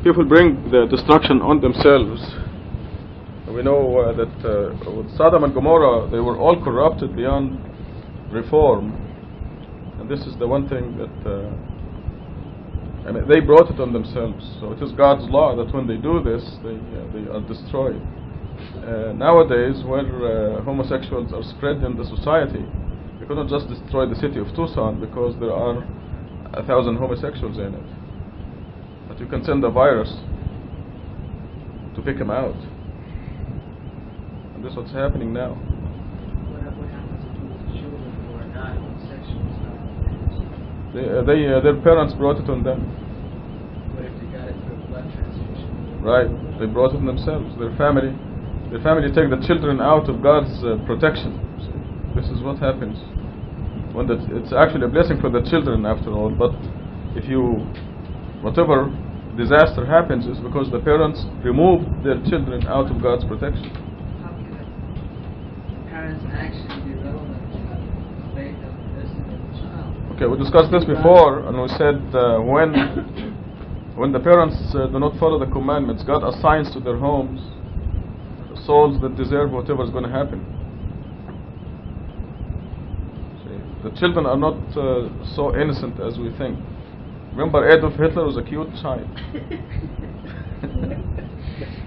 people bring the destruction on themselves. We know that with Sodom and Gomorrah, they were all corrupted beyond reform. And this is the one thing that I mean, they brought it on themselves. So it is God's law that when they do this, they are destroyed. Nowadays, where homosexuals are spread in the society, you cannot just destroy the city of Tucson because there are 1,000 homosexuals in it. But you can send a virus to pick them out. And this is what's happening now. What happens to children who are not homosexuals? Their parents brought it on them. What if they got it through blood transfusion? Right, they brought it on themselves. Their family take the children out of God's protection. See, this is what happens. When it's actually a blessing for the children after all. But if whatever disaster happens, is because the parents remove their children out of God's protection. How can parents actually be relevant to the faith of the destiny of the child? Okay, we discussed this before, and we said when the parents do not follow the commandments, God assigns to their homes souls that deserve whatever is going to happen. See, the children are not so innocent as we think. Remember, Adolf Hitler was a cute child.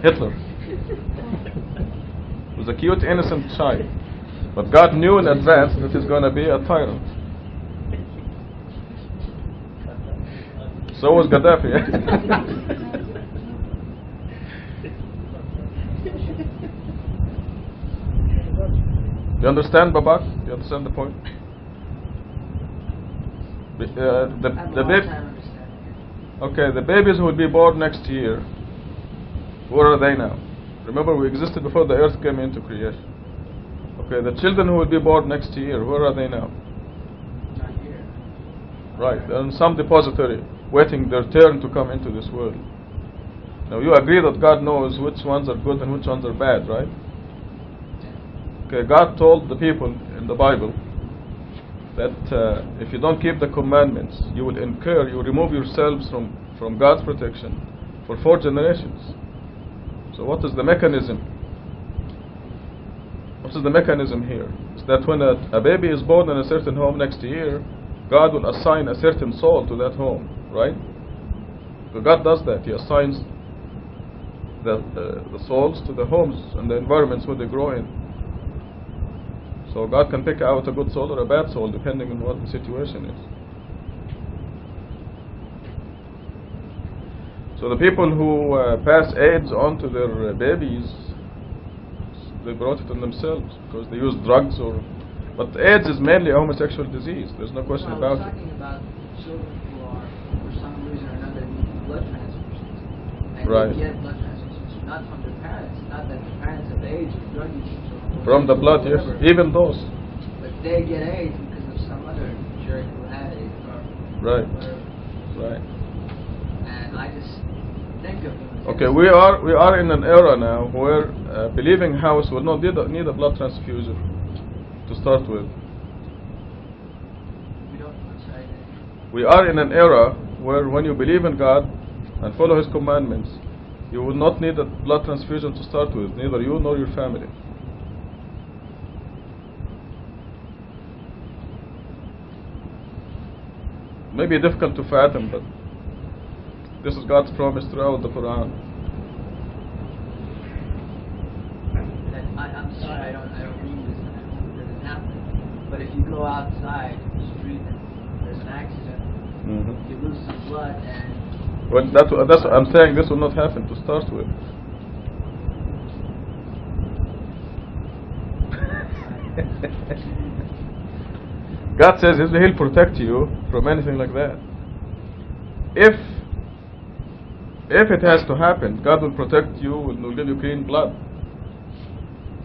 Hitler was a cute, innocent child. But God knew in advance that he's going to be a tyrant. So was Gaddafi. Do you understand, Babak? Do you understand the point? The babies who will be born next year, where are they now? Remember, we existed before the earth came into creation. Okay, the children who will be born next year, where are they now? Not here. Right, they're in some depository, waiting their turn to come into this world. Now, you agree that God knows which ones are good and which ones are bad, right? Okay, God told the people in the Bible that if you don't keep the commandments, you will remove yourselves from God's protection for 4 generations. So what is the mechanism? What is the mechanism here? It's that when a baby is born in a certain home next year, God will assign a certain soul to that home, right? So God does that. He assigns the souls to the homes and the environments where they grow in. So God can pick out a good soul or a bad soul depending on what the situation is. So the people who pass AIDS on to their babies, they brought it on themselves because they use drugs but AIDS is mainly a homosexual disease. There's no question about it. I was talking about children who are, for some reason or another, need blood transfusions. And right. They get blood transfusions not from their parents, not that the parents have AIDS or drug use. From the blood, yes, even those. But they get AIDS because of some other jerk who had AIDS or right, whatever. right. And I just think of them. Okay, we are in an era now where a believing house will not need a blood transfusion to start with. We are in an era where when you believe in God and follow His commandments, you will not need a blood transfusion to start with, neither you nor your family. May be difficult to fathom, but this is God's promise throughout the Quran. I'm sorry, I don't mean this, and I hope it doesn't happen. But if you go outside in the street and there's an accident, you lose some blood, and well, that's what I'm saying. This will not happen to start with. God says He'll protect you from anything like that. If it has to happen, God will protect you and will give you clean blood.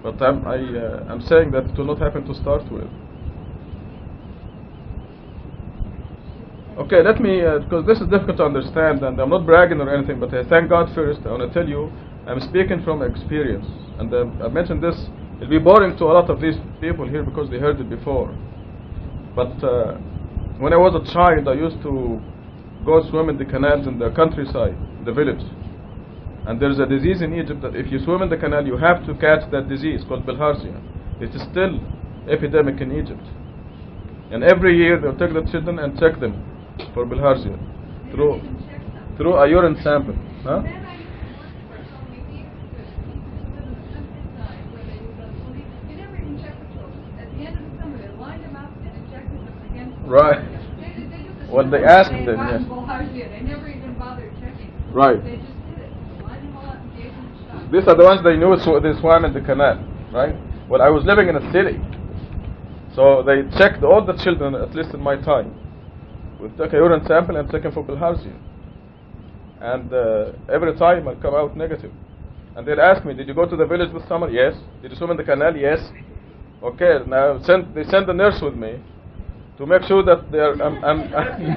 But I'm saying that it will not happen to start with. Okay, let me, because this is difficult to understand, and I'm not bragging or anything, but I thank God first. I want to tell you, I'm speaking from experience. And I mentioned this, it'll be boring to a lot of these people here because they heard it before. But when I was a child, I used to go swim in the canals in the countryside, the village. And there's a disease in Egypt that if you swim in the canal, you have to catch that disease called bilharzia. It is still epidemic in Egypt. And every year they'll take the children and check them for bilharzia through a urine sample. Huh? Right. Well, they asked them, yes. They never even bothered checking. Right. They just did it. Line them all up and gave them a shot. These are the ones they knew they swam in the canal, right? Well, I was living in a city, so they checked all the children, at least in my time. We took a urine sample and check for bilharzia. And every time I come out negative. And they'd ask me, did you go to the village this summer? Yes. Did you swim in the canal? Yes. Okay, now they send the nurse with me to make sure that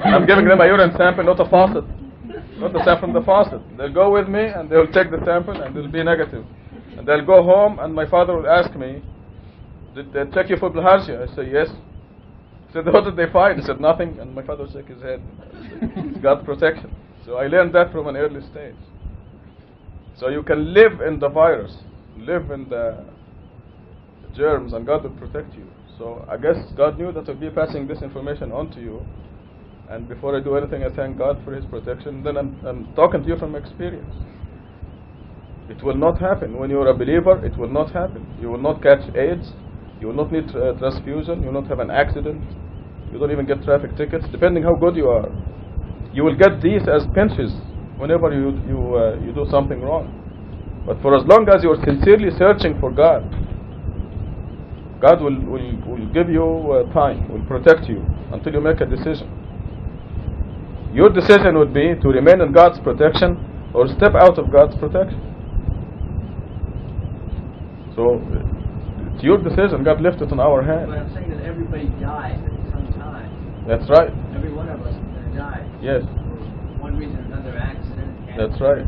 I'm giving them a urine sample, not a faucet. Not the sample from the faucet. They'll go with me and they'll take the sample and they'll be negative. And they'll go home and my father will ask me, did they check you for bilharzia? I say, yes. He said, what did they find? He said, nothing. And my father shook his head. It's God's protection. So I learned that from an early stage. So you can live in the virus, live in the germs, and God will protect you. So I guess God knew that I'll be passing this information on to you. And before I do anything, I thank God for His protection. Then I'm talking to you from experience. It will not happen. When you're a believer, it will not happen. You will not catch AIDS. You will not need transfusion. You will not have an accident. You don't even get traffic tickets, depending how good you are. You will get these as pinches whenever you do something wrong. But for as long as you are sincerely searching for God, God will give you time, will protect you until you make a decision. Your decision would be to remain in God's protection or step out of God's protection. So it's your decision. God left it in our hands. But I'm saying that everybody dies at some time. That's right. Every one of us is going to die. Yes. For one reason or another, accident, cancer, That's right.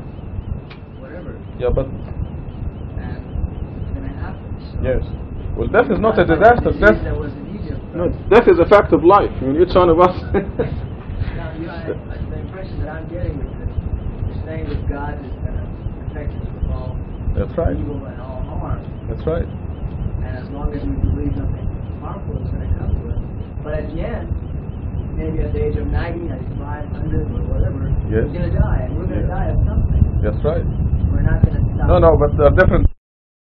whatever. Yeah, but And it's going to happen. So yes. Well, death is not a disaster. Death, that was in Egypt. no, death is a fact of life. I mean, each one of us. Now, the impression that I'm getting is that you're saying that God is going to protect us from all That's right. evil and all harm. That's right. And as long as we believe nothing harmful is going to come to us. But at the end, maybe at the age of 90, 95, 100, or whatever, Yes. we're going to die. And we're going to Yes. die of something. That's right. We're not going to stop. No, but there are different